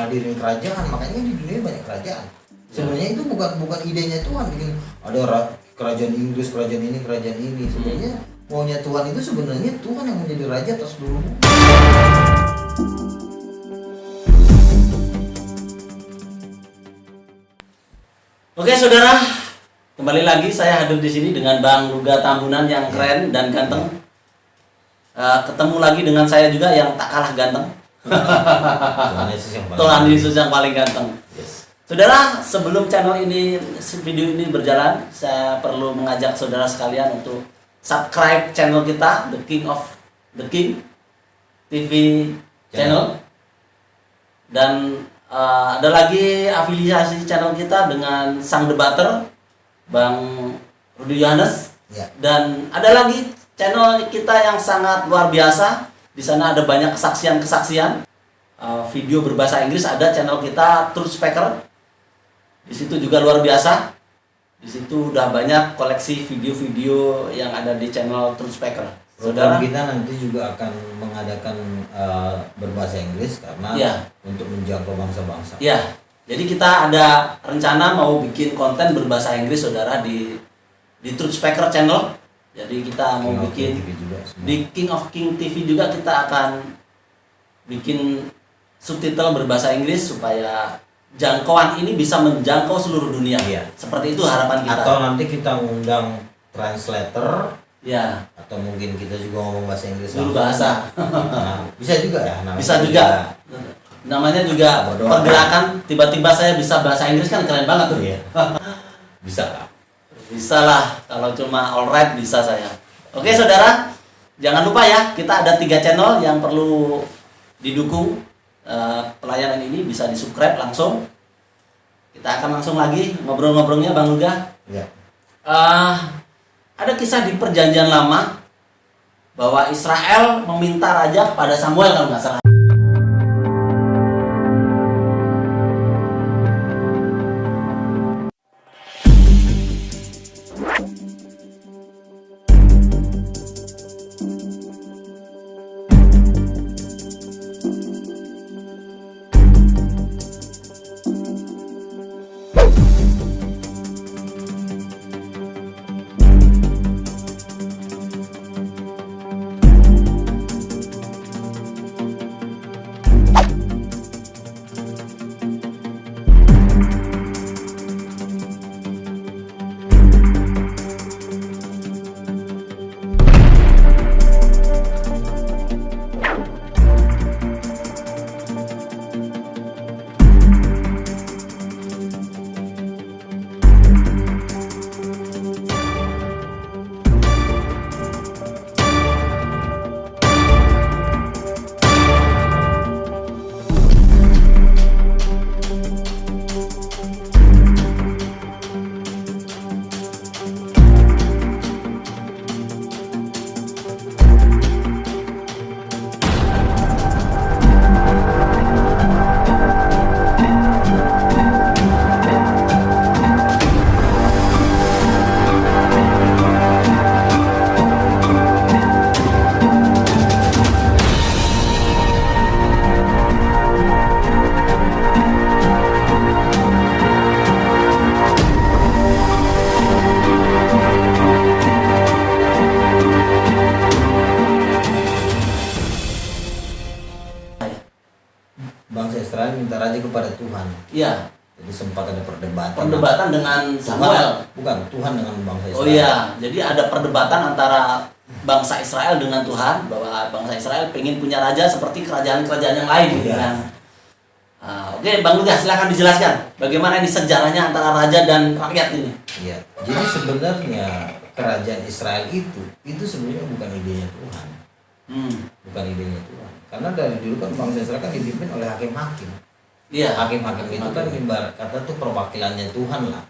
ngadirin kerajaan, makanya di dunia banyak kerajaan. Sebenarnya itu bukan idenya Tuhan bikin ada kerajaan Inggris, kerajaan ini. Sebenarnya maunya Tuhan itu sebenarnya Tuhan yang menjadi raja atas seluruh bumi. Oke saudara, kembali lagi saya hadir di sini dengan Bang Ruga Tambunan yang keren dan ganteng. Ketemu lagi dengan saya juga yang tak kalah ganteng. Tuhan Yesus yang paling ganteng. Yes. Saudara, sebelum video ini berjalan, saya perlu mengajak saudara sekalian untuk subscribe channel kita, The King TV channel. Dan ada lagi afiliasi channel kita dengan sang debater Bang Rudi Yohanes. Ya. Dan ada lagi channel kita yang sangat luar biasa. Di sana ada banyak kesaksian-kesaksian. Video berbahasa Inggris ada channel kita Truth Speaker. Di situ juga luar biasa. Di situ udah banyak koleksi video-video yang ada di channel Truth Speaker. Saudara, kita nanti juga akan mengadakan berbahasa Inggris karena untuk menjangkau bangsa-bangsa. Ya, jadi kita ada rencana mau bikin konten berbahasa Inggris saudara di Truth Speaker channel. Jadi kita mau bikin di King of King TV juga kita akan bikin subtitle berbahasa Inggris supaya jangkauan ini bisa menjangkau seluruh dunia. Iya. Seperti itu harapan kita. Atau nanti kita undang translator. Ya. Atau mungkin kita juga ngomong bahasa Inggris. Seluruh bahasa. Nah, bisa juga ya. Bisa juga. Namanya juga pergerakan. Tiba-tiba saya bisa bahasa Inggris kan keren banget tuh. Iya. Bisa lah. Bisa lah. Kalau cuma alright bisa saya. Oke saudara. Jangan lupa ya. Kita ada 3 channel yang perlu didukung. Pelayanan ini bisa di-subscribe langsung. Kita akan langsung lagi ngobrol-ngobrolnya Bang Luga. Ya. Ada kisah di Perjanjian Lama bahwa Israel meminta raja pada Samuel kalau nggak salah. Bangsa Israel minta raja kepada Tuhan. Iya. Jadi sempat ada perdebatan. Perdebatan dengan Samuel. Bukan, Tuhan dengan bangsa Israel. Oh iya, jadi ada perdebatan antara bangsa Israel dengan Tuhan bahwa bangsa Israel pengen punya raja seperti kerajaan-kerajaan yang lain gitu kan. Oke, Bang Luga silakan dijelaskan bagaimana ini sejarahnya antara raja dan rakyat ini. Iya. Jadi sebenarnya kerajaan Israel itu sebenarnya bukan idenya Tuhan. Bukan idenya Tuhan. Karena dari dulu kan bangsa Israel kan dipimpin oleh hakim-hakim. Iya. Hakim-hakim itu kan ibarat kata tuh perwakilannya Tuhan lah.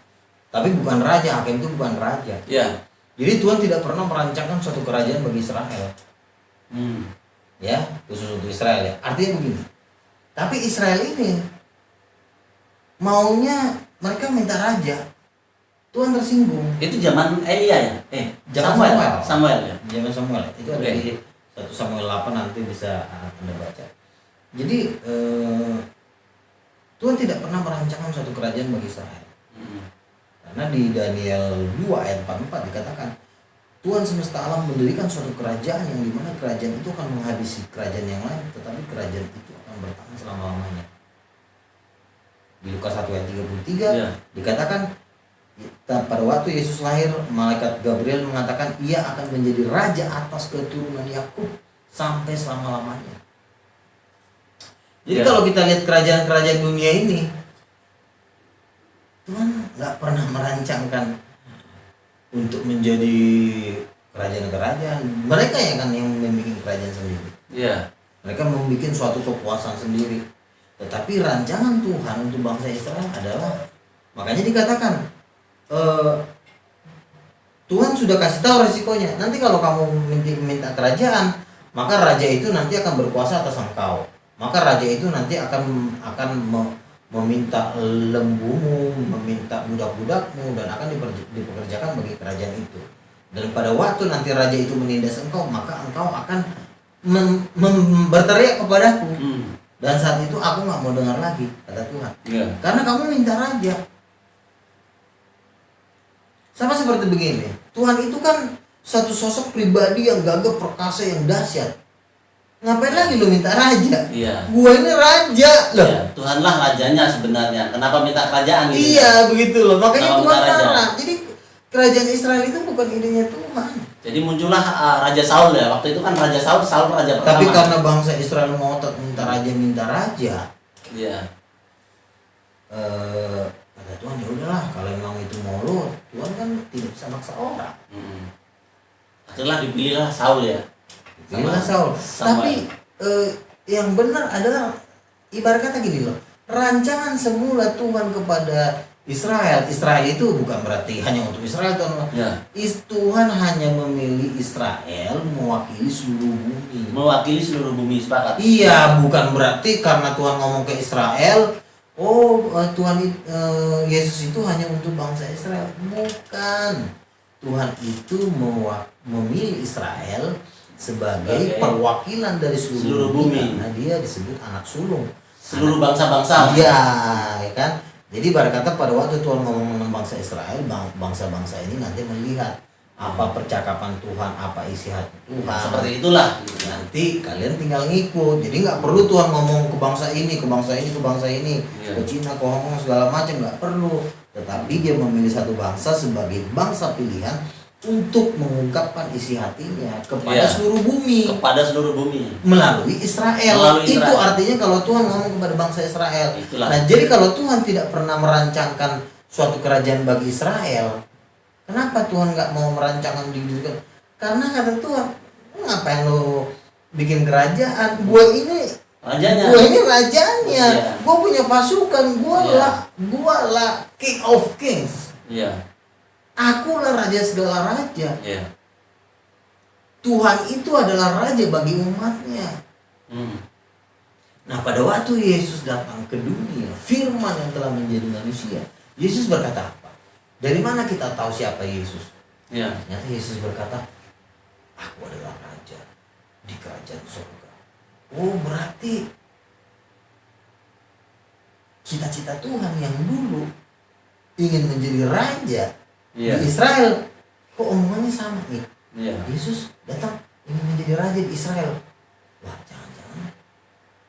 Tapi bukan raja, hakim itu bukan raja. Iya. Jadi Tuhan tidak pernah merancangkan suatu kerajaan bagi Israel. Ya, khusus untuk Israel ya. Artinya begini. Tapi Israel ini maunya mereka minta raja. Tuhan tersinggung. Itu zaman Elia ya? Zaman Samuel ya. Zaman Samuel. Itu ada di 1 Samuel 8 nanti bisa Anda baca. Jadi Tuhan tidak pernah merancangkan suatu kerajaan bagi Israel. Karena di Daniel 2 ayat 44 dikatakan Tuhan semesta alam mendirikan suatu kerajaan yang dimana kerajaan itu akan menghabisi kerajaan yang lain, tetapi kerajaan itu akan bertahan selama-lamanya. Di Lukas 1 ayat 33 dikatakan pada waktu Yesus lahir, malaikat Gabriel mengatakan ia akan menjadi raja atas keturunan Yakub sampai selama-lamanya. Jadi kalau kita lihat kerajaan-kerajaan dunia ini, Tuhan nggak pernah merancangkan untuk menjadi kerajaan-kerajaan. Mereka yang membuat kerajaan sendiri. Mereka membuat suatu kekuasaan sendiri. Tetapi rancangan Tuhan untuk bangsa Israel adalah, makanya dikatakan Tuhan sudah kasih tahu resikonya. Nanti kalau kamu minta kerajaan, maka raja itu nanti akan berkuasa atas engkau. Maka raja itu nanti akan meminta lembumu, meminta budak-budakmu, dan akan dipekerjakan bagi kerajaan itu. Dan pada waktu nanti raja itu menindas engkau, maka engkau akan berteriak kepadaku. Dan saat itu aku nggak mau dengar lagi, kata Tuhan. Karena kamu minta raja. Sama seperti begini, Tuhan itu kan satu sosok pribadi yang gagah perkasa yang dahsyat. Ngapain lagi lu minta raja? Gua ini raja loh. Tuhanlah rajanya sebenarnya. Kenapa minta kerajaan gitu? Begitu loh. Makanya Tuhan marah. Jadi kerajaan Israel itu bukan idenya Tuhan. Jadi muncullah Raja Saul ya. Waktu itu kan Raja Saul raja pertama. Tapi karena bangsa Israel ngotot minta raja. Kata Tuhan, ya udahlah, kalau memang itu mau lu, Tuhan kan tidak bisa maksa orang. Akhirnya dipilihlah Saul ya. Saul. Tapi yang benar adalah ibarat kata gini loh. Rancangan semula Tuhan kepada Israel itu bukan berarti hanya untuk Israel, Tuhan. Tuhan hanya memilih Israel mewakili seluruh bumi. Mewakili seluruh bumi, sepakat. Iya, bukan berarti karena Tuhan ngomong ke Israel, Tuhan Yesus itu hanya untuk bangsa Israel. Bukan. Tuhan itu memilih Israel sebagai perwakilan dari seluruh bumi. Karena dia disebut anak sulung. Seluruh bangsa-bangsa. Iya, ya kan? Jadi berkata pada waktu Tuhan ngomong dengan bangsa Israel, bangsa-bangsa ini nanti melihat apa percakapan Tuhan, apa isi hati Tuhan. Seperti itulah. Nanti kalian tinggal ngikut. Jadi nggak perlu Tuhan ngomong ke bangsa ini, ke bangsa ini, ke Cina, ke Hong Kong segala macam, nggak perlu. Tetapi dia memilih satu bangsa sebagai bangsa pilihan untuk mengungkapkan isi hatinya kepada seluruh bumi. Kepada seluruh bumi. Melalui Israel. Itu artinya kalau Tuhan ngomong kepada bangsa Israel. Nah, jadi kalau Tuhan tidak pernah merancangkan suatu kerajaan bagi Israel, kenapa Tuhan nggak mau merancangkan diri? Karena kata Tuhan, ngapain lo bikin kerajaan? Gue ini rajanya. Gue ini rajanya. Gue punya pasukan. Gue lah King of Kings. Akulah raja segala raja. Tuhan itu adalah raja bagi umatnya. Nah, pada waktu Yesus datang ke dunia, firman yang telah menjadi manusia, Yesus berkata apa? Dari mana kita tahu siapa Yesus? Ternyata Yesus berkata, aku adalah raja di kerajaan surga. Berarti cita-cita Tuhan yang dulu ingin menjadi raja di Israel, kok omongannya sama nih? Yesus datang ingin menjadi raja di Israel. Wah,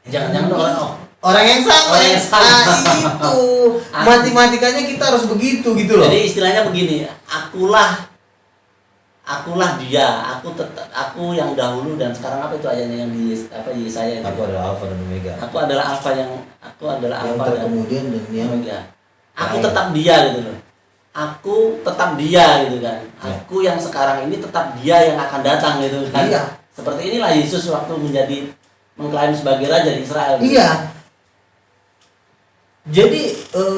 jangan-jangan orang yang sama. Itu matematikanya kita harus begitu gitu loh. Jadi istilahnya begini, akulah dia, aku yang dahulu dan sekarang apa itu ayatnya yang di Yesaya itu. Aku adalah Alfa dan Omega. Aku adalah Alfa yang terkemudian dan yang Omega. Aku tetap dia gitu loh. Aku tetap dia gitu kan. Aku yang sekarang ini tetap dia yang akan datang gitu kan. Seperti inilah Yesus waktu mengklaim sebagai raja di Israel. Jadi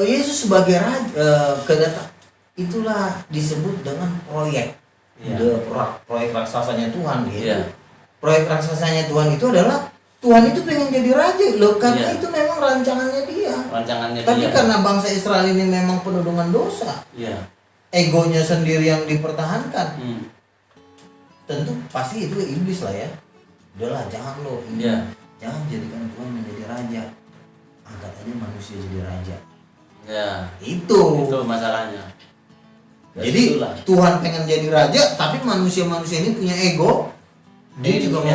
Yesus sebagai raja kedatang itulah disebut dengan proyek. Proyek raksasanya Tuhan gitu. Proyek raksasanya Tuhan itu adalah Tuhan itu pengen jadi raja loh, karena itu memang rancangannya dia. Tapi karena bangsa Israel ini memang penuh dengan dosa. Egonya sendiri yang dipertahankan. Tentu pasti itu iblis lah ya. Udahlah, jangan lo ini. Jangan jadikan Tuhan menjadi raja. angkat aja manusia jadi raja. Ya. Itu masalahnya. Ya, jadi itulah. Tuhan pengen jadi raja, tapi manusia-manusia ini punya ego. Dia juga mau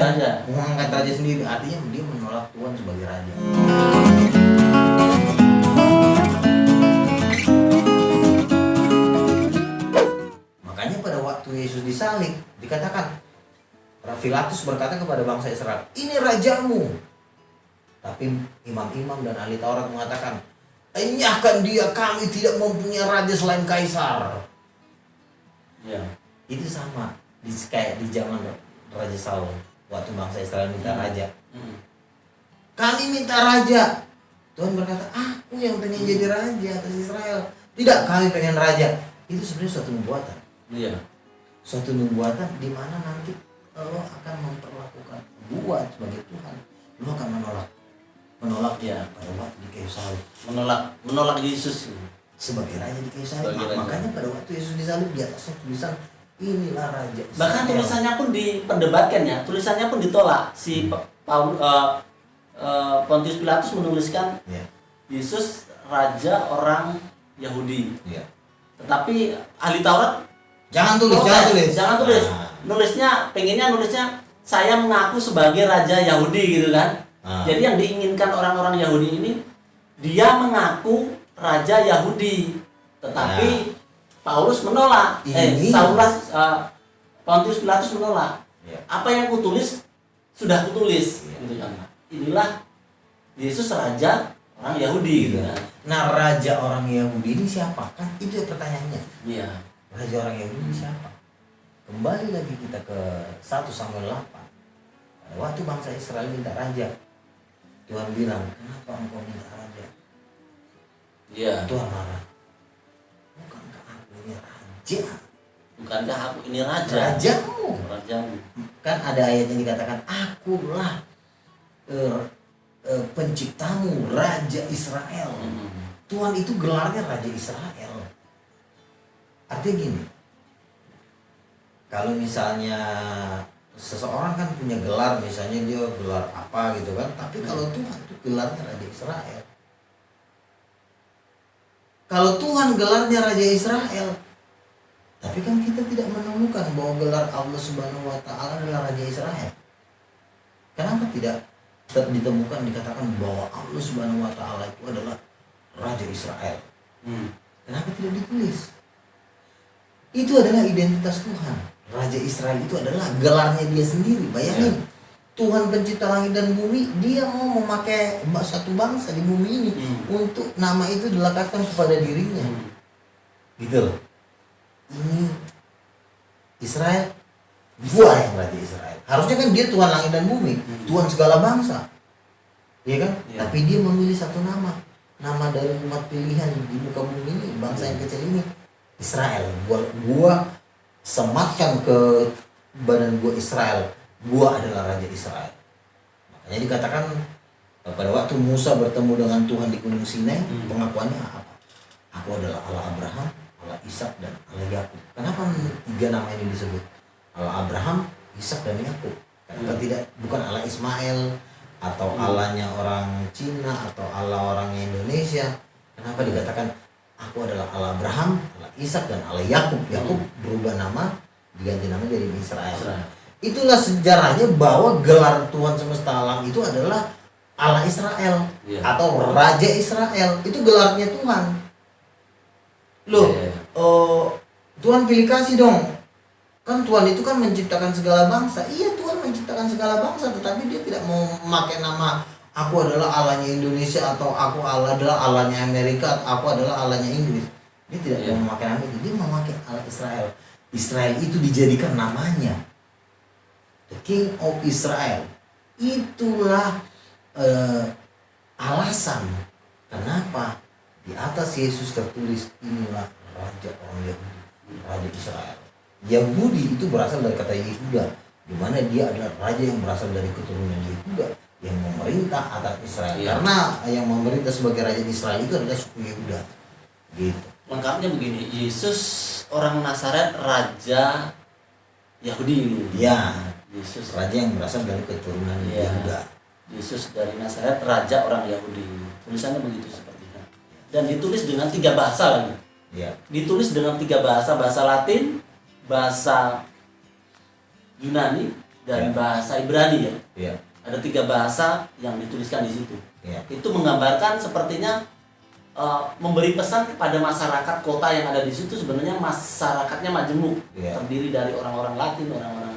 mengangkat raja sendiri. Artinya dia menolak Tuhan sebagai raja. Makanya pada waktu Yesus disalib dikatakan, Pilatus berkata kepada bangsa Israel, ini rajamu. Tapi imam-imam dan ahli Taurat mengatakan, enyahkan dia, kami tidak mempunyai raja selain Kaisar. Ya. Itu sama kayak di zaman Raja Saul, waktu bangsa Israel minta raja. Kami minta raja. Tuhan berkata, aku yang pengen jadi raja atas Israel. Tidak, kami pengen raja. Itu sebenarnya suatu nubuatan. Iya. Suatu nubuatan di mana nanti lo akan memperlakukan gua sebagai Tuhan. Lo akan menolak ya pada waktu di kayu salib. Menolak Yesus Sebagai raja di kayu salib. Sebagai Makanya pada waktu Yesus disalib di atasnya tulisan inilah raja Israel. Bahkan tulisannya pun diperdebatkan ya, tulisannya pun ditolak. Si Pontius Pilatus menuliskan Yesus raja orang Yahudi. Ya. Tetapi ahli Taurat jangan tulis. Pengennya nulisnya saya mengaku sebagai raja Yahudi gitu kan. Jadi yang diinginkan orang-orang Yahudi ini, dia mengaku raja Yahudi, tetapi Paulus menolak. Pontius Pilatus menolak. Apa yang kutulis sudah kutulis, gitu kan. Inilah Yesus raja orang Yahudi, gitu kan. Nah, raja orang Yahudi ini siapa? Kan itu pertanyaannya. Iya. Raja orang Yahudi ini siapa? Kembali lagi kita ke 1 Samuel 8. Waktu bangsa Israel minta raja, Tuhan bilang, kenapa engkau minta raja? Iya. Tuhan marah. Bukankah aku ini raja? Bukankah aku ini raja? Rajamu. Kan ada ayat yang dikatakan, akulah penciptamu, raja Israel. Tuhan itu gelarnya raja Israel. Artinya gini, kalau misalnya seseorang kan punya gelar, misalnya dia gelar apa gitu kan, tapi kalau Tuhan itu gelarnya raja Israel. Kalau Tuhan gelarnya raja Israel, tapi kan kita tidak menemukan bahwa gelar Allah Subhanahu wa taala adalah raja Israel. Kenapa tidak ditemukan dikatakan bahwa Allah Subhanahu wa taala itu adalah raja Israel? Kenapa tidak ditulis? Itu adalah identitas Tuhan. Raja Israel itu adalah gelarnya dia sendiri. Bayangin, Tuhan pencipta langit dan bumi, dia mau memakai satu bangsa di bumi ini untuk nama itu dilekatkan kepada dirinya. Gitu loh. Ini Israel, gua yang raja Israel. Harusnya kan dia Tuhan langit dan bumi, Tuhan segala bangsa. Iya kan? Tapi dia memilih satu nama dari umat pilihan di muka bumi ini, bangsa yang kecil ini, Israel. Gua sematkan ke badan gua Israel. Gua adalah raja Israel. Makanya dikatakan pada waktu Musa bertemu dengan Tuhan di Gunung Sinai, pengakuannya apa? Aku adalah Allah Abraham, Allah Ishak dan Allah Yakub. Kenapa 3 nama ini disebut? Allah Abraham, Ishak dan Yakub. Kenapa tidak bukan Allah Ismail atau Allahnya orang Cina atau Allah orang Indonesia? Kenapa dikatakan aku adalah Allah Abraham, Allah Ishak dan Allah Yakub? Yakub berubah nama, diganti nama jadi Israel. Itulah sejarahnya bahwa gelar Tuhan semesta alam itu adalah Allah Israel atau Raja Israel. Itu gelarnya Tuhan. Loh, Tuhan pilih kasih dong. Kan Tuhan itu kan menciptakan segala bangsa. Iya, Tuhan menciptakan segala bangsa, tetapi dia tidak mau memakai nama aku adalah Allahnya Indonesia atau aku adalah Allahnya Amerika, aku adalah Allahnya Inggris. Dia tidak mau memakai nama itu. Dia memakai Allah Israel. Israel itu dijadikan namanya. The King of Israel. Itulah alasan kenapa di atas Yesus tertulis inilah raja orang Yahudi, raja Israel. Yahudi itu berasal dari kata Yehuda, di mana dia adalah raja yang berasal dari keturunan Yehuda yang memerintah atas Israel. Karena yang memerintah sebagai raja Israel itu adalah suku Yehuda. Gitu. Lengkapnya begini, Yesus orang Nazaret raja Yahudi. Ya, Yesus raja yang berasal dari keturunan Yehuda. Yesus dari Nazaret, raja orang Yahudi. Tulisannya begitu sepertinya. Dan ditulis dengan 3 bahasa lagi. Ya. Ditulis dengan 3 bahasa, bahasa Latin, bahasa Yunani, dan bahasa Ibrani ya. Ya. Ada 3 bahasa yang dituliskan di situ. Ya. Itu menggambarkan sepertinya memberi pesan kepada masyarakat kota yang ada di situ. Sebenarnya masyarakatnya majemuk, terdiri dari orang-orang Latin, orang-orang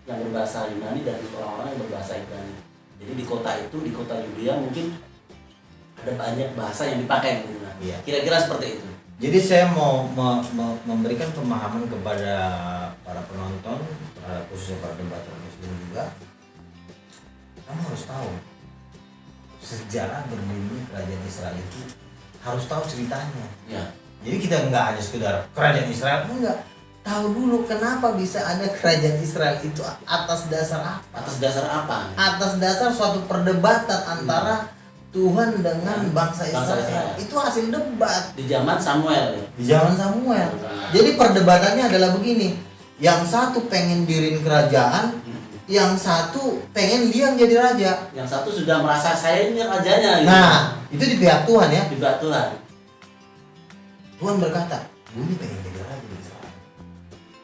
yang berbahasa Yunani, dan orang-orang yang berbahasa Ibrani. Jadi di kota itu, di kota Yudea mungkin ada banyak bahasa yang dipakai gitu. Kira-kira seperti itu. Jadi saya mau memberikan pemahaman kepada para penonton, khususnya para debater muslim juga. Kamu harus tahu sejarah berdirinya kerajaan Israel itu, harus tahu ceritanya. Ya. Jadi kita nggak hanya sekedar kerajaan Israel, enggak. Tahu dulu kenapa bisa ada kerajaan Israel itu, atas dasar apa? Atas dasar apa? Atas dasar suatu perdebatan antara Tuhan dengan bangsa Israel. Itu hasil debat di zaman Samuel ya? Di zaman Samuel. Jadi perdebatannya adalah begini. Yang satu pengen diriin kerajaan, yang satu pengen dia yang jadi raja. Yang satu sudah merasa saya ini rajanya gitu. Nah, itu di pihak Tuhan ya. Di pihak Tuhan. Tuhan berkata, gue ini pengen jadi raja di Israel.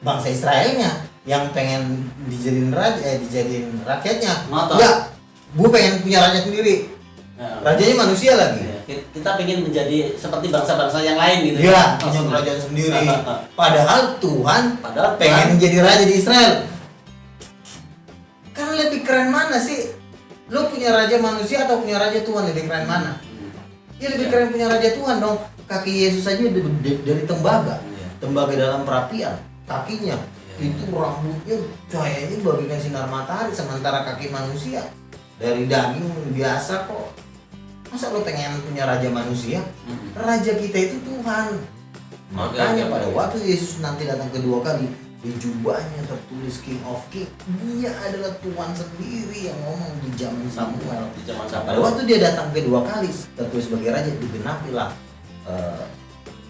Bangsa Israelnya yang pengen dijadiin raja, dijadiin rakyatnya. Ya, gue pengen punya raja sendiri. Rajanya manusia lagi. Kita pengen menjadi seperti bangsa-bangsa yang lain gitu. Iya, punya kerajaan sendiri. Padahal Tuhan pengen menjadi raja di Israel. Kan lebih keren mana sih? Lo punya raja manusia atau punya raja Tuhan, lebih keren mana? Ya lebih keren punya raja Tuhan dong. Kaki Yesus aja dari tembaga. Tembaga dalam perapian. Kakinya itu rambutnya cahayanya bagaikan sinar matahari, sementara kaki manusia dari daging biasa kok. Masa lo pengen punya raja manusia? Raja kita itu Tuhan. Makanya pada waktu Yesus nanti datang kedua kali, di jubahnya tertulis King of King. Dia adalah Tuhan sendiri yang ngomong di zaman Samuel. Pada waktu dia datang kedua kali tertulis sebagai raja, digenapilah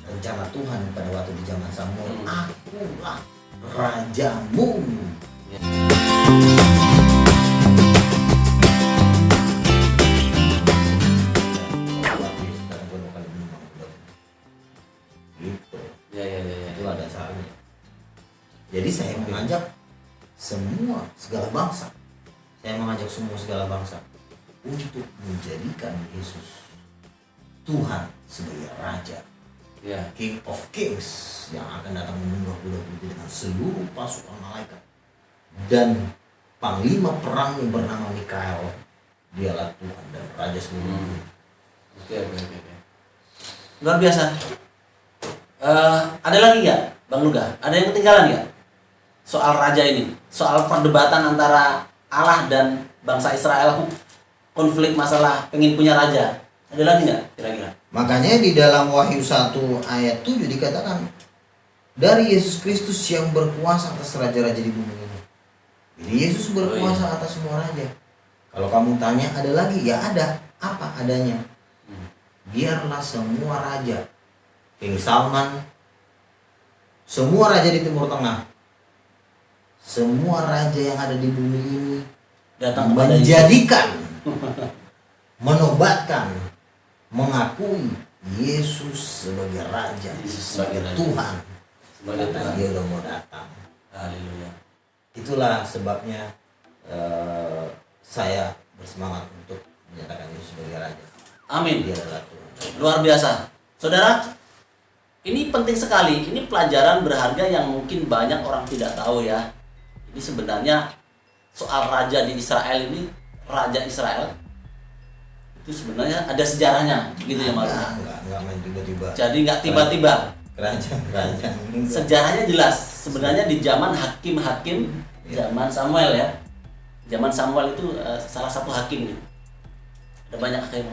rencana Tuhan pada waktu di zaman Samuel. Akulah rajamu. Itulah dasarnya. Jadi saya mengajak segala bangsa untuk menjadikan Yesus Tuhan sebagai Raja, King of Kings yang akan datang menunggang kuda putih dengan seluruh pasukan malaikat, dan panglima perang yang bernama Mikael. Dialah Tuhan dan Raja seluruh. Oke. Luar biasa. Ada lagi nggak, Bang Luga? Ada yang ketinggalan nggak soal raja ini? Soal perdebatan antara Allah dan bangsa Israel, konflik masalah pengen punya raja. Ada lagi nggak kira-kira? Makanya di dalam Wahyu 1 ayat 7 dikatakan, dari Yesus Kristus yang berkuasa atas raja-raja di bumi ini. Jadi Yesus berkuasa atas semua raja. Kalau kamu tanya ada lagi, ya ada. Apa adanya? Biarlah semua raja, King Salman, semua raja di Timur Tengah, semua raja yang ada di bumi ini datang menjadikan, menobatkan, mengakui Yesus sebagai Raja, sebagai Tuhan. Karena dia udah mau datang. Haleluya. Itulah sebabnya saya bersemangat untuk menyatakan Yesus sebagai Raja. Amin. Dia adalah Tuhan. Luar biasa. Saudara, ini penting sekali. Ini pelajaran berharga yang mungkin banyak orang tidak tahu ya. Ini sebenarnya soal raja di Israel ini, Raja Israel itu sebenarnya ada sejarahnya, gitu ya Mas. Enggak main tiba-tiba. Jadi nggak tiba-tiba. Kerajaan. Sejarahnya jelas. Sebenarnya di zaman hakim-hakim, zaman Samuel ya. Zaman Samuel itu salah satu hakim gitu. Ada banyak hakim.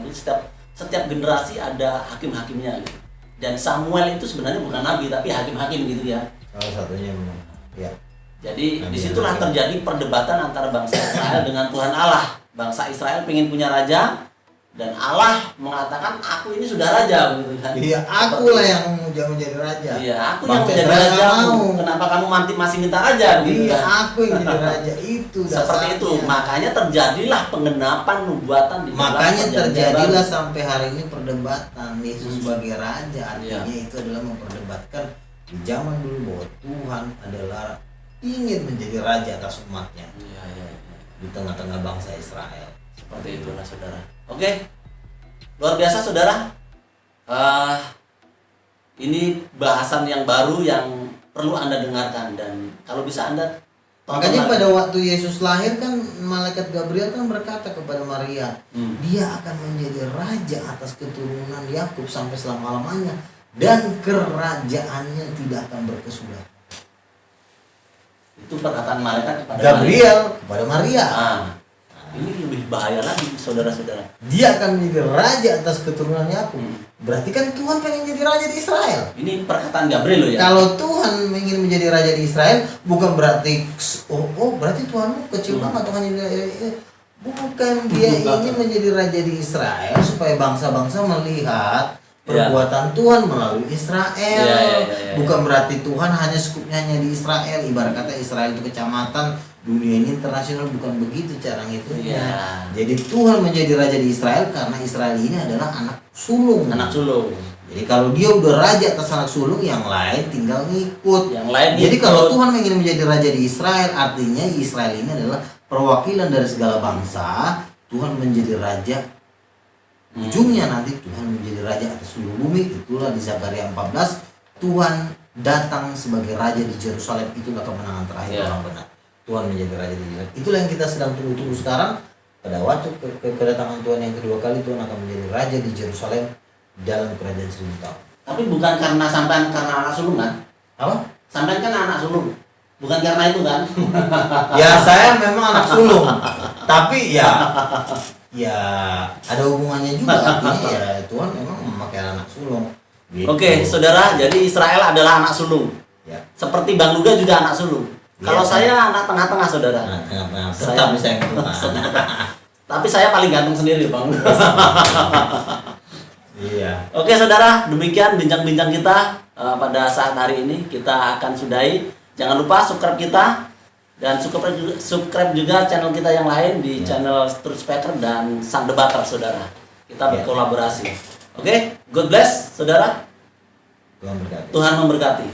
Setiap generasi ada hakim-hakimnya gitu. Dan Samuel itu sebenarnya bukan nabi tapi hakim-hakim gitu ya. Salah satunya memang. Ya. Jadi disitulah terjadi perdebatan antara bangsa Israel dengan Tuhan Allah. Bangsa Israel pengen punya raja, dan Allah mengatakan aku ini sudah raja gitu kan. Iya, akulah yang menjadi raja. Iya, aku yang Bangsa menjadi Israel raja. mau. Kenapa kamu masih minta raja gitu Iya, kan? aku yang jadi raja itu. Seperti itu, dasarnya. makanya terjadilah pengenapan nubuatan di dalam Makanya perjanjian terjadilah baru. sampai hari ini perdebatan Yesus sebagai raja. Artinya Iya. itu adalah memperdebatkan di zaman dulu bahwa Tuhan adalah ingin menjadi raja atas umatnya Iya, iya, iya. di tengah-tengah bangsa Israel. Seperti itulah saudara. Oke, luar biasa saudara. Ini bahasan yang baru yang perlu Anda dengarkan, dan kalau bisa Anda tonton Makanya lagi. pada waktu Yesus lahir kan malaikat Gabriel kan berkata kepada Maria, dia akan menjadi raja atas keturunan Yakub sampai selama-lamanya dan kerajaannya tidak akan berkesudahan. Itu perkataan malaikat kepada Gabriel kepada Maria. Ini lebih bahaya lagi saudara-saudara. Dia akan menjadi raja atas keturunan Yakub. Berarti kan Tuhan pengen jadi raja di Israel. Ini perkataan Gabriel loh ya. Kalau Tuhan ingin menjadi raja di Israel, bukan berarti berarti Tuhanmu kecil banget Tuhan bukan, dia ingin menjadi raja di Israel supaya bangsa-bangsa melihat perbuatan Tuhan melalui Israel. Ya. Bukan berarti Tuhan hanya skupnya hanya di Israel. Ibarat kata Israel itu kecamatan, dunia ini internasional, bukan begitu cara ngitungnya. Ya. Jadi Tuhan menjadi raja di Israel karena Israel ini adalah anak sulung. Anak sulung. Jadi kalau dia udah raja atas anak sulung, yang lain tinggal ngikut. Yang lain Jadi ngikut. kalau Tuhan ingin menjadi raja di Israel, artinya Israel ini adalah perwakilan dari segala bangsa. Tuhan menjadi raja. Ujungnya nanti Tuhan menjadi raja atas seluruh bumi. Itulah di Zakaria 14, Tuhan datang sebagai raja di Yerusalem. Itulah kemenangan terakhir orang benar. Tuhan menjadi raja di Yerusalem. Itulah yang kita sedang tunggu-tunggu sekarang. Pada waktu kedatangan Tuhan yang kedua kali, Tuhan akan menjadi raja di Yerusalem dalam kerajaan 1000 tahun. Tapi bukan karena sampean karena anak sulung kan? Apa? Sampean kan anak sulung. Bukan karena itu kan? Ya saya memang anak sulung. Tapi ya ada hubungannya juga, artinya ya Tuhan memang memakai anak sulung. Gitu. Oke, saudara, jadi Israel adalah anak sulung. Ya. Seperti Bang Luga juga anak sulung. Iya, Kalau saya- saya anak tengah-tengah, saudara. Nah, tengah-tengah Saya- tetap bisa yang Tuhan. Tapi saya paling ganteng sendiri, Bang. Iya. Oke, saudara, demikian bincang-bincang kita pada saat hari ini. Kita akan sudahi. Jangan lupa subscribe kita dan subscribe juga channel kita yang lain di channel Truth Speaker dan Sang Debater, saudara. Kita Ya. berkolaborasi. Oke, God bless, saudara. Tuhan berkati. Tuhan memberkati.